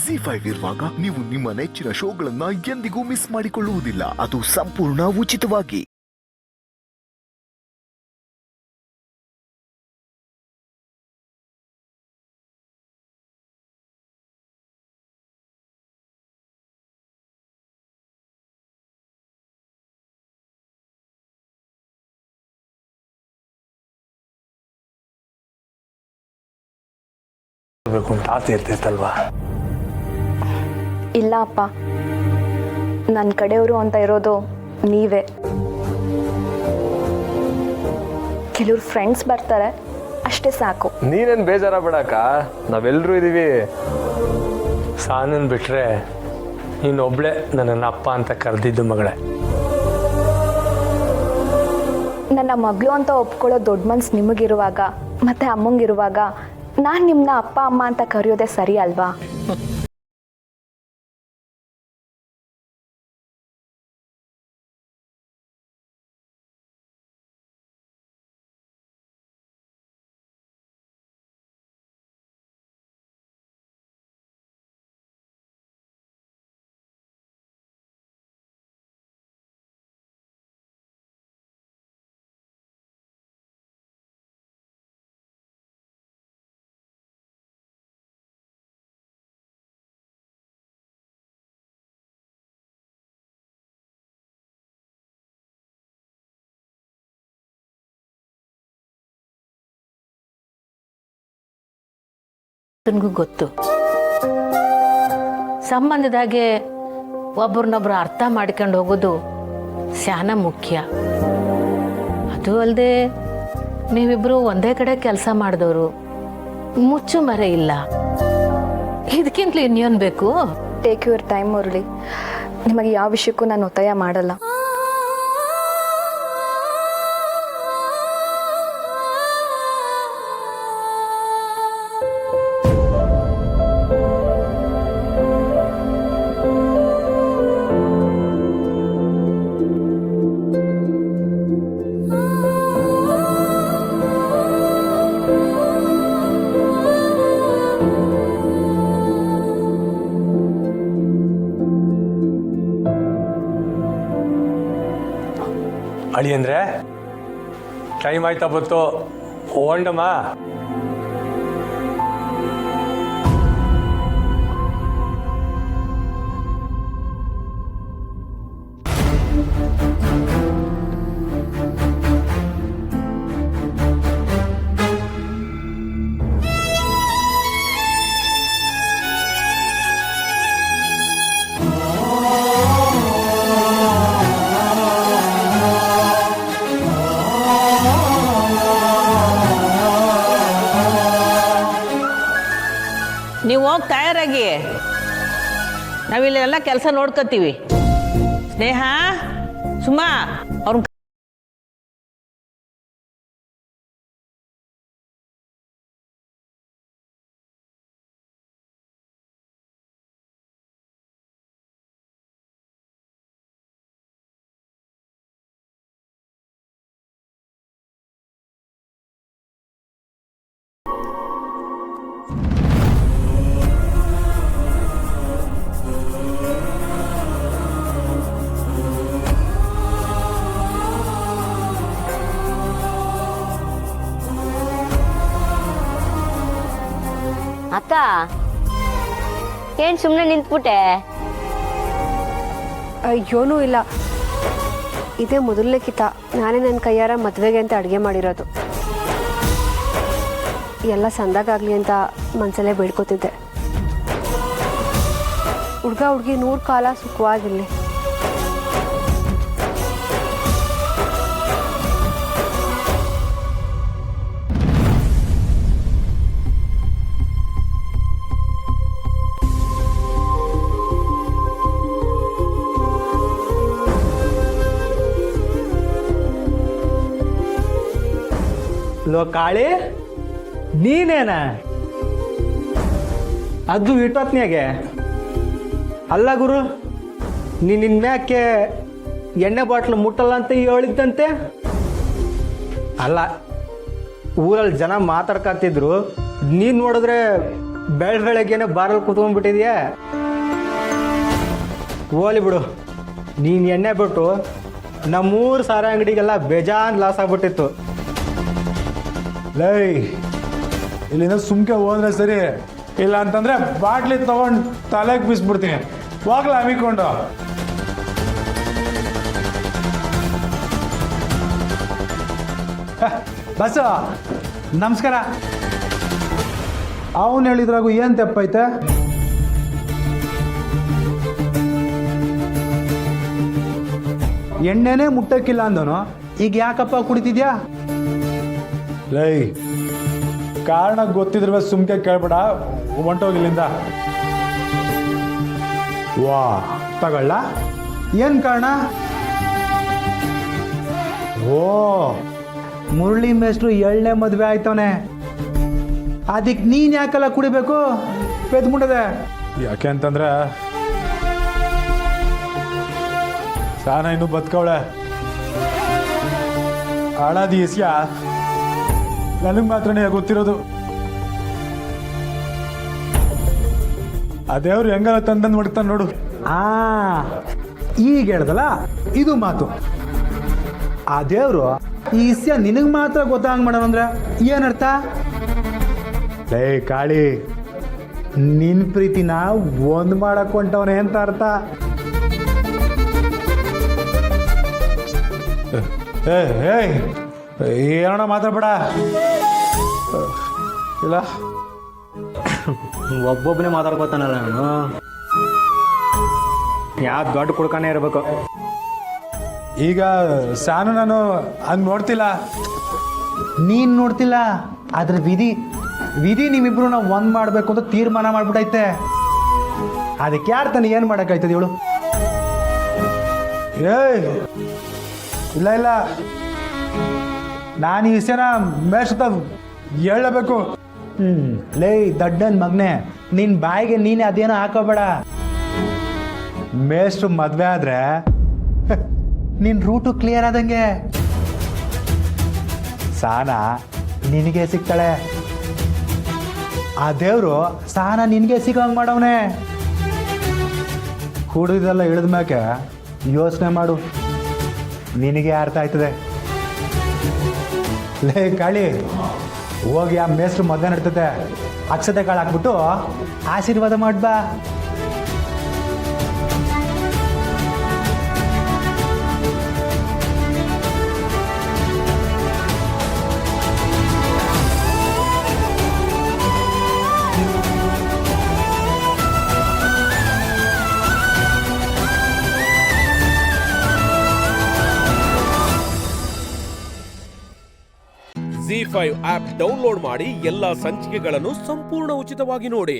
ಜಿ5 ಇರುವಾಗ ನೀವು ನಿಮ್ಮ ನೆಚ್ಚಿನ ಶೋಗಳನ್ನ ಎಂದಿಗೂ ಮಿಸ್ ಮಾಡಿಕೊಳ್ಳುವುದಿಲ್ಲ. ಅದು ಸಂಪೂರ್ಣ ಉಚಿತವಾಗಿ. ಅಂತ ಆಸೆ ಇರ್ತೈತಲ್ವಾ? ಇಲ್ಲ ಅಪ್ಪ, ನನ್ನ ಕಡೆಯವರು ಅಂತ ಇರೋದು ನೀವೇ. ಕೆಲವ್ರು ಫ್ರೆಂಡ್ಸ್ ಬರ್ತಾರೆ, ಅಷ್ಟೇ ಸಾಕು. ನೀನೇನು ಬೇಜಾರ ಬಿಡಕ್ಕ, ನಾವೆಲ್ಲರೂ ಇದ್ದೀವಿ. ಸಾನನ್ ಬಿಟ್ರೆ ನೀನೊಬ್ಳೆ ನನ್ನನ್ನು ಅಪ್ಪ ಅಂತ ಕರೆದಿದ್ದು ಮಗಳೇ. ನನ್ನ ಮಗಳು ಅಂತ ಒಪ್ಕೊಳ್ಳೋ ದೊಡ್ಡ ಮನ್ಸು ನಿಮಗಿರುವಾಗ ಮತ್ತೆ ಅಮ್ಮಂಗಿರುವಾಗ ನಾನು ನಿಮ್ಮನ್ನ ಅಪ್ಪ ಅಮ್ಮ ಅಂತ ಕರೆಯೋದೇ ಸರಿ ಅಲ್ವಾ? ನನಗೂ ಗೊತ್ತು, ಸಂಬಂಧದಾಗೆ ಒಬ್ರನ್ನೊಬ್ರು ಅರ್ಥ ಮಾಡ್ಕೊಂಡು ಹೋಗೋದು ಸ್ಯಾನ ಮುಖ್ಯ. ಅದು ಅಲ್ಲದೆ ನೀವಿಬ್ರು ಒಂದೇ ಕಡೆ ಕೆಲಸ ಮಾಡಿದವರು, ಮುಚ್ಚು ಮರೆ ಇಲ್ಲ. ಇದಕ್ಕಿಂತಲೂ ಇನ್ನೇನು ಬೇಕು? Take your time Murali. ನಿಮಗೆ ಯಾವ ವಿಷಯಕ್ಕೂ ನಾನು ಒತ್ತಾಯ ಮಾಡಲ್ಲ. ಅಳಿ ಅಂದರೆ ಟೈಮ್ ಆಯ್ತಾ ಬತ್ತು ಓಂಡಮ್ಮ. ನೀವು ಹೋಗಿ ತಯಾರಾಗಿ, ನಾವಿಲ್ಲೆಲ್ಲ ಕೆಲಸ ನೋಡ್ಕೊತೀವಿ. ಸ್ನೇಹ, ಸುಮಾ ಅವ್ರ ಅಕ್ಕ, ಏನ್ ಸುಮ್ಮನೆ ನಿಂತ್ಬಿಟ್ಟೆ? ಅಯ್ಯೋನೂ ಇಲ್ಲ, ಇದೇ ಮೊದಲನೇ ಕಿತ ನಾನೇ ನನ್ನ ಕೈಯಾರ ಮದುವೆಗೆ ಅಂತ ಅಡುಗೆ ಮಾಡಿರೋದು. ಎಲ್ಲ ಸಂದಾಗಾಗಲಿ ಅಂತ ಮನಸಲ್ಲೇ ಬೇಡ್ಕೋತಿದ್ದೆ. ಹುಡುಗ ಹುಡುಗಿ 100 ಕಾಲ ಸುಖವಾಗಿರಲಿ. ಲೋ ಕಾಳಿ, ನೀನೇನ ಅದು ಇಟ್ಟೊತ್ನ್ಯಾಗೆ? ಅಲ್ಲ ಗುರು, ನಿನ್ನ ಮ್ಯಾಕೆ ಎಣ್ಣೆ ಬಾಟ್ಲು ಮುಟ್ಟಲ್ಲ ಅಂತ ಹೇಳಿದ್ದಂತೆ. ಅಲ್ಲ, ಊರಲ್ಲಿ ಜನ ಮಾತಾಡ್ಕತ್ತಿದ್ರು, ನೀನು ನೋಡಿದ್ರೆ ಬೆಳಗ್ಗೆನೆ ಬಾರಲ್ಲಿ ಕೂತ್ಕೊಂಡ್ಬಿಟ್ಟಿದ್ಯಾ? ಹೋಲಿ ಬಿಡು, ನೀನು ಎಣ್ಣೆ ಬಿಟ್ಟು ನಮ್ಮೂರು ಸಾರ ಅಂಗಡಿಗೆಲ್ಲ ಬೇಜಾನ್ ಲಾಸ್ ಆಗ್ಬಿಟ್ಟಿತ್ತು. ಲೈ ಇಲ್ಲಿಂದ ಸುಮ್ಕೆ ಹೋದ್ರೆ ಸರಿ, ಇಲ್ಲ ಅಂತಂದ್ರೆ ಬಾಟ್ಲಿ ತಗೊಂಡು ತಲೆಗೆ ಬೀಸ್ಬಿಡ್ತೀನಿ. ಹೋಗ್ಲ ಹಮ್ಮಿಕೊಂಡು. ಬಸ್ಸು ನಮಸ್ಕಾರ. ಅವನು ಹೇಳಿದ್ರಾಗು ಏನು ತೆಪ್ಪೈತೆ? ಎಣ್ಣೆನೇ ಮುಟ್ಟಕ್ಕಿಲ್ಲ ಅಂದನು, ಈಗ ಯಾಕಪ್ಪ ಕುಡಿತಿದ್ಯಾ? ಲೈ ಕಾರಣ ಗೊತ್ತಿದ್ರೆ ಸುಮ್ಕೆ ಕೇಳ್ಬೇಡ, ಹೊಂಟೋಗಿಲ್ಲಿಂದ. ವಾ ತಗೊಳ್ಳ, ಏನು ಕಾರಣ? ಓ ಮುರಳಿ ಮೇಷ್ಟ್ರು 7ನೇ ಮದುವೆ ಆಯ್ತವನೆ, ಅದಕ್ಕೆ ನೀನು ಯಾಕೆಲ್ಲ ಕುಡಿಬೇಕು? ಪೆದ್ಮುಂಡದೆ. ಯಾಕೆ ಅಂತಂದ್ರೆ ಸಾನ ಇನ್ನೂ ಬದುಕವಳೆ. ಹಾಳಾದಿ ಎಸ್ಯ ನನಗೆ ಮಾತ್ರನೇ ಗೊತ್ತಿರೋದು. ಅದೇವ್ರು ಹೆಂಗಾರ ತಂದಂದು ಮಾಡ್ತಾನೆ ನೋಡು. ಈಗ ಹೇಳ್ದಲ್ಲ, ಇದು ಮಾತು. ಆ ದೇವ್ರು ಈ ವಿಷಯ ನಿನಗೆ ಮಾತ್ರ ಗೊತ್ತಾಗ ಮಾಡೋಣಂದ್ರೆ ಏನರ್ಥ? ಲೇ ಕಾಳಿ, ನಿನ್ನ ಪ್ರೀತಿನ ಒಂದು ಮಾಡಕ್ ಹೊಂಟವನೆ ಅಂತ ಅರ್ಥ. ಏನೋಣ ಮಾತಾಡ್ಬೇಡ. ಇಲ್ಲ ಒಬ್ಬೊಬ್ಬನೇ ಮಾತಾಡ್ಕೋತಾನಲ್ಲ ನಾನು. ಯಾವ ದೊಡ್ಡ ಕುಡ್ಕಾನೆ ಇರಬೇಕು. ಈಗ ಸಾನು ನಾನು ಹಂಗೆ ನೋಡ್ತಿಲ್ಲ. ನೀನು ನೋಡ್ತಿಲ್ಲ, ಆದ್ರೆ ವಿಧಿ ನಿಮ್ಮಿಬ್ರು ನಾವು ಒಂದು ಮಾಡಬೇಕು ಅಂತ ತೀರ್ಮಾನ ಮಾಡ್ಬಿಟ್ಟೈತೆ. ಅದಕ್ಕೆ ಯಾರು ತಾನೆ ಏನು ಮಾಡೋಕ್ಕಾಯ್ತದೆ ಇವಳು? ಏಯ್ ಇಲ್ಲ ಇಲ್ಲ, ನಾನು ಈ ವಿಷಯನ ಮೇಷ್ಟ್ರ ಹೇಳಬೇಕು. ಲೇ ದಡ್ಡನ್ ಮಗನೆ, ನಿನ್ನ ಬಾಯಿಗೆ ನೀನೆ ಅದೇನೋ ಹಾಕೋಬೇಡ. ಮೇಷ್ಟ್ರು ಮದುವೆ ಆದ್ರೆ ನಿನ್ನ ರೂಟು ಕ್ಲಿಯರ್ ಆದಂಗೆ. ಸಾನ ನಿನಗೆ ಸಿಗ್ತಾಳೆ. ಆ ದೇವರು ಸಾನ ನಿನಗೆ ಸಿಗೋಂಗೆ ಮಾಡವನೆ. ಕುಡಿದೆಲ್ಲ ಇಳಿದ ಮ್ಯಾಕೆ ಯೋಚನೆ ಮಾಡು, ನಿನಗೆ ಅರ್ಥ ಆಯ್ತದೆ. ಲೇ ಕಾಳಿ, ಹೋಗಿ ಆ ಮೇಷ್ಟ್ರು ಮದುವೆ ನಡ್ತತೆ, ಅಕ್ಷತೆ ಕಾಳು ಹಾಕ್ಬಿಟ್ಟು ಆಶೀರ್ವಾದ ಮಾಡ್ಬಾ. ZEE5 ಆಪ್ ಡೌನ್ಲೋಡ್ ಮಾಡಿ ಎಲ್ಲಾ ಸಂಚಿಕೆಗಳನ್ನು ಸಂಪೂರ್ಣ ಉಚಿತವಾಗಿ ನೋಡಿ.